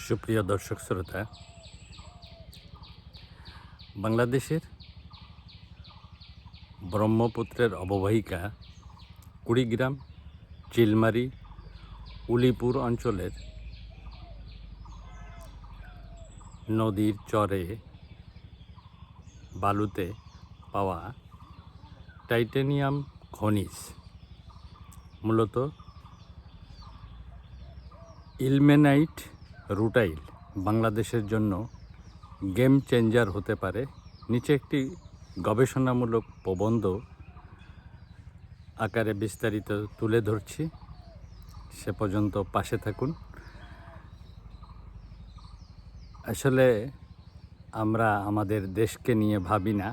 সুপ্রিয় দর্শক শ্রোতা, বাংলাদেশের ব্রহ্মপুত্রের অববাহিকা কুড়িগ্রাম, চিলমারী, উলিপুর অঞ্চলের নদীর চরে বালুতে পাওয়া টাইটানিয়াম খনিজ মূলত ইলমেনাইট রুটাইল বাংলাদেশের জন্য গেম চেঞ্জার হতে পারে। নিচে একটি গবেষণামূলক প্রবন্ধ আকারে বিস্তারিত তুলে ধরছি, সে পর্যন্ত পাশে থাকুন। আসলে আমরা আমাদের দেশকে নিয়ে ভাবি না,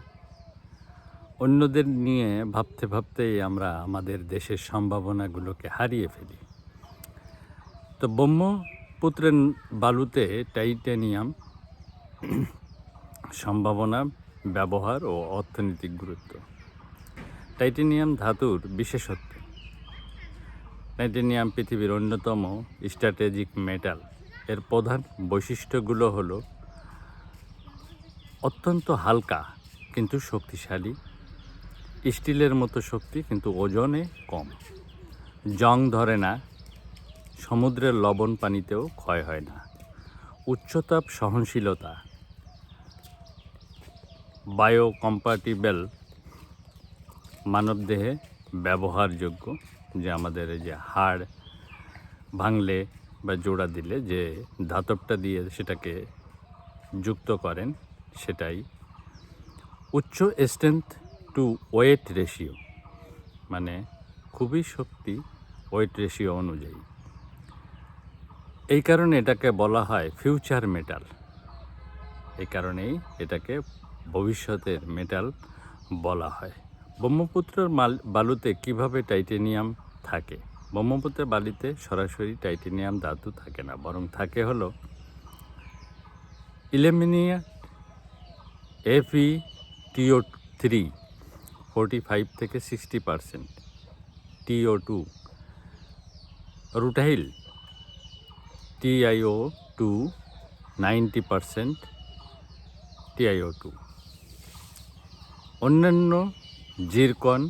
অন্যদের নিয়ে ভাবতে ভাবতেই আমরা আমাদের দেশের সম্ভাবনাগুলোকে হারিয়ে ফেলি। তো ব্রহ্মপুত্রের বালুতে টাইটানিয়াম সম্ভাবনা, ব্যবহার ও অর্থনৈতিক গুরুত্ব। টাইটানিয়াম ধাতুর বিশেষত্ব। টাইটানিয়াম পৃথিবীর অন্যতম স্ট্র্যাটেজিক মেটাল। এর প্রধান বৈশিষ্ট্যগুলো হলো অত্যন্ত হালকা কিন্তু শক্তিশালী, স্টিলের মতো শক্তি কিন্তু ওজনে কম, জং ধরে না, সমুদ্রের লবণ পানিতেও ক্ষয় হয় না, উচ্চতাপ সহনশীলতা, বায়োকম্প্যাটিবল, মানবদেহে ব্যবহারযোগ্য, যে আমাদের এই যে হাড় ভাঙলে বা জোড়া দিলে যে ধাতবটা দিয়ে সেটাকে যুক্ত করেন সেটাই। উচ্চ স্ট্রেংথ টু ওয়েট রেশিও, মানে খুবই শক্তি ওয়েট রেশিও অনুযায়ী। এই কারণে এটাকে বলা হয় ফিউচার মেটাল। এই কারণেই এটাকে ভবিষ্যতের মেটাল বলা হয়। ব্রহ্মপুত্রের বালুতে কিভাবে টাইটানিয়াম থাকে? ব্রহ্মপুত্রের বালিতে সরাসরি টাইটানিয়াম ধাতু থাকে না, বরং থাকে হলো ইলেমিনিয়া FeTO3 45 থেকে 60%, TO2, রুটাইল TiO2 90%, TiO2, অন্যান্য জিরকন,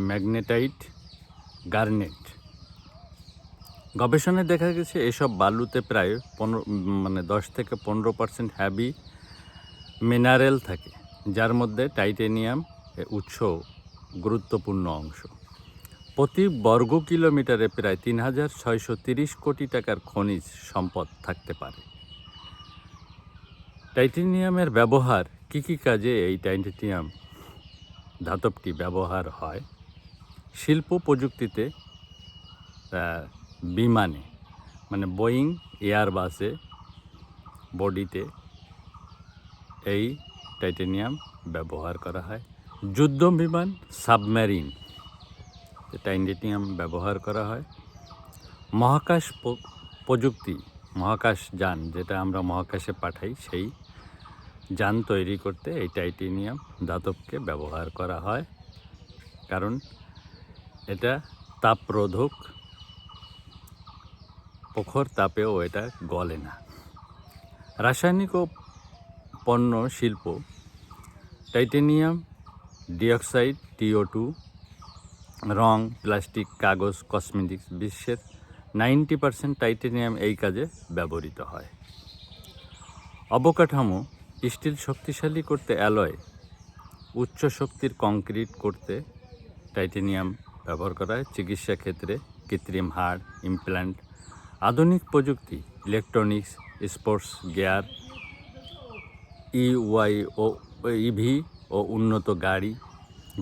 ম্যাগনেটাইট, গার্নেট। গবেষণায় দেখা গেছে এসব বালুতে প্রায় 10 থেকে 15% হ্যাভি মিনারেল থাকে, যার মধ্যে টাইটানিয়াম উৎস গুরুত্বপূর্ণ অংশ। প্রতি বর্গ কিলোমিটারে প্রায় 3630 কোটি টাকার খনিজ সম্পদ থাকতে পারে। টাইটানিয়ামের ব্যবহার কী কী কাজে এই টাইটানিয়াম ধাতবটি ব্যবহার হয়? শিল্প প্রযুক্তিতে, বিমানে, মানে বোয়িং, এয়ারবাসে, বডিতে এই টাইটানিয়াম ব্যবহার করা হয়। যুদ্ধ বিমান, সাবমেরিন, টাইটানিয়াম ব্যবহার করা হয়। মহাকাশ প্রযুক্তি, মহাকাশ যান, যেটা আমরা মহাকাশে পাঠাই, সেই যান তৈরি করতে এই টাইটানিয়াম ধাতবকে ব্যবহার করা হয়, কারণ এটা তাপরোধক, প্রখর তাপেও এটা গলে না। রাসায়নিক ও পণ্য শিল্প, টাইটানিয়াম ডাইঅক্সাইড, TO2, রং, প্লাস্টিক, কাগজ, কসমেটিক্স, বিশ্বের 90% টাইটানিয়াম এই কাজে ব্যবহৃত হয়। অবকাঠামো, স্টিল শক্তিশালী করতে অ্যালয়, উচ্চ শক্তির কংক্রিট করতে টাইটানিয়াম ব্যবহার করা হয়। চিকিৎসা ক্ষেত্রে কৃত্রিম হাড়, ইমপ্ল্যান্ট, আধুনিক প্রযুক্তি, ইলেকট্রনিক্স, স্পোর্টস গিয়ার, EV ও উন্নত গাড়ি।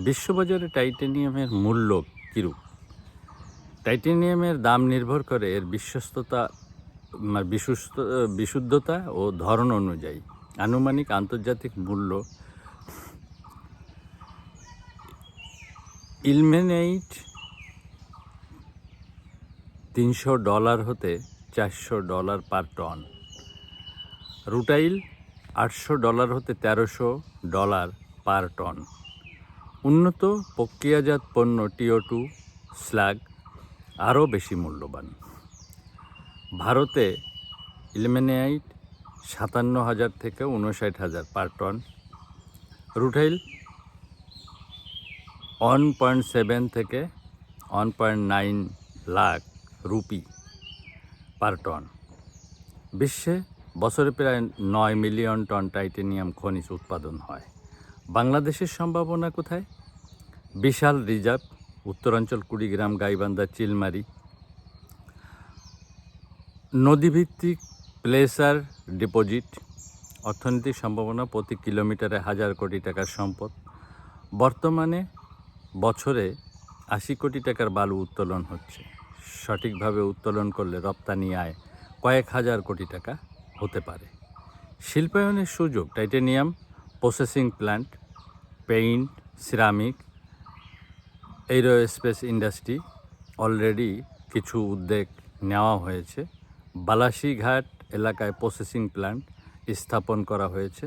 বিশ্ববাজারে টাইটানিয়ামের মূল্য কীরূপ? টাইটানিয়ামের দাম নির্ভর করে এর বিশুদ্ধতা ও ধরন অনুযায়ী। আনুমানিক আন্তর্জাতিক মূল্য ইলমেনাইট $300 হতে $400 পার টন, রুটাইল $800 হতে $1300 পার টন। উন্নত প্রক্রিয়াজাত পণ্য TO2 স্ল্যাগ আরও বেশি মূল্যবান। ভারতে ইলমেনাইট 57,000 থেকে 59,000 পার টন, রুটাইল 1.7 থেকে 1.9 লাখ রুপি পার টন। বিশ্বে বছরে প্রায় 9 মিলিয়ন টন টাইটেনিয়াম খনিজ উৎপাদন হয়। বাংলাদেশের সম্ভাবনা কোথায়? বিশাল রিজার্ভ, উত্তরাঞ্চল কুড়িগ্রাম, গাইবান্ধা, চিলমারি, নদীভিত্তিক প্লেসার ডিপোজিট, অর্থনৈতিক সম্ভাবনা প্রতি কিলোমিটারে 1000 কোটি টাকার সম্পদ। বর্তমানে বছরে 80 কোটি টাকার বালু উত্তোলন হচ্ছে। সঠিকভাবে উত্তোলন করলে রপ্তানি আয় কয়েক হাজার কোটি টাকা হতে পারে। শিল্পায়নের সুযোগ, titanium processing plant, paint, ceramic, aerospace industry already কিছু উদ্যোগ নেওয়া হয়েছে। বালাসীঘাট এলাকায় প্রসেসিং প্ল্যান্ট স্থাপন করা হয়েছে।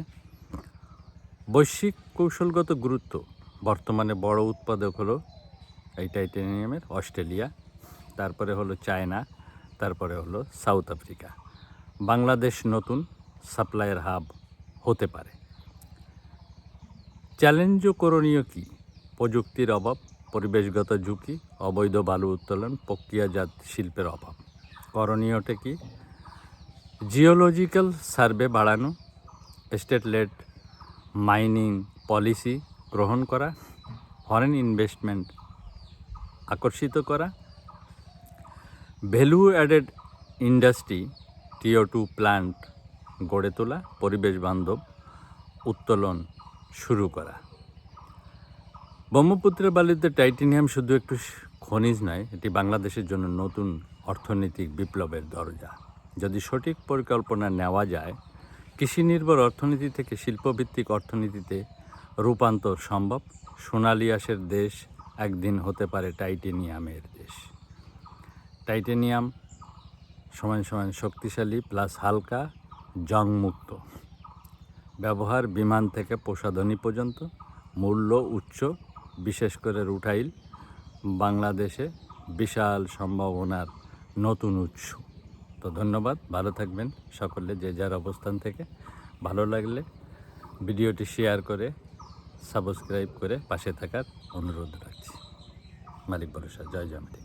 বৈশ্বিক কৌশলগত গুরুত্ব, বর্তমানে বড় উৎপাদক হলো এই টাইটেনিয়ামের অস্ট্রেলিয়া, তারপরে হলো চায়না, তারপরে হলো সাউথ আফ্রিকা। বাংলাদেশ নতুন সাপ্লাইয়ের হাব হতে পারে। চ্যালেঞ্জ ও করণীয় কী? প্রযুক্তির অভাব, পরিবেশগত ঝুঁকি, অবৈধ বালু উত্তোলন, প্রক্রিয়াজাত শিল্পের অভাব। করণীয়টা কি? জিওলজিক্যাল সার্ভে বাড়ানো, স্টেট লেড মাইনিং পলিসি গ্রহণ করা, ফরেন ইনভেস্টমেন্ট আকর্ষিত করা, value added industry TO2 plant গড়ে তোলা, পরিবেশ বান্ধব উত্তোলন শুরু করা। ব্রহ্মপুত্রের বালিতে টাইটেনিয়াম শুধু একটু খনিজ নয়, এটি বাংলাদেশের জন্য নতুন অর্থনৈতিক বিপ্লবের দরজা। যদি সঠিক পরিকল্পনা নেওয়া যায়, কৃষি নির্ভর অর্থনীতি থেকে শিল্পভিত্তিক অর্থনীতিতে রূপান্তর সম্ভব। সোনালী আঁশের দেশ একদিন হতে পারে টাইটেনিয়ামের দেশ। টাইটেনিয়াম সমান সমান শক্তিশালী প্লাস হালকা, জংমুক্ত। ব্যবহার বিমান থেকে প্রসাধনী পর্যন্ত, মূল্য উচ্চ, বিশেষ করে রুটাইল বাংলাদেশে বিশাল সম্ভাবনার নতুন উৎস। তো ধন্যবাদ, ভালো থাকবেন সকলে যে যার অবস্থান থেকে। ভালো লাগলে ভিডিওটি শেয়ার করে সাবস্ক্রাইব করে পাশে থাকার অনুরোধ রাখছি। মালিক ভরসা, জয় জয়মতি।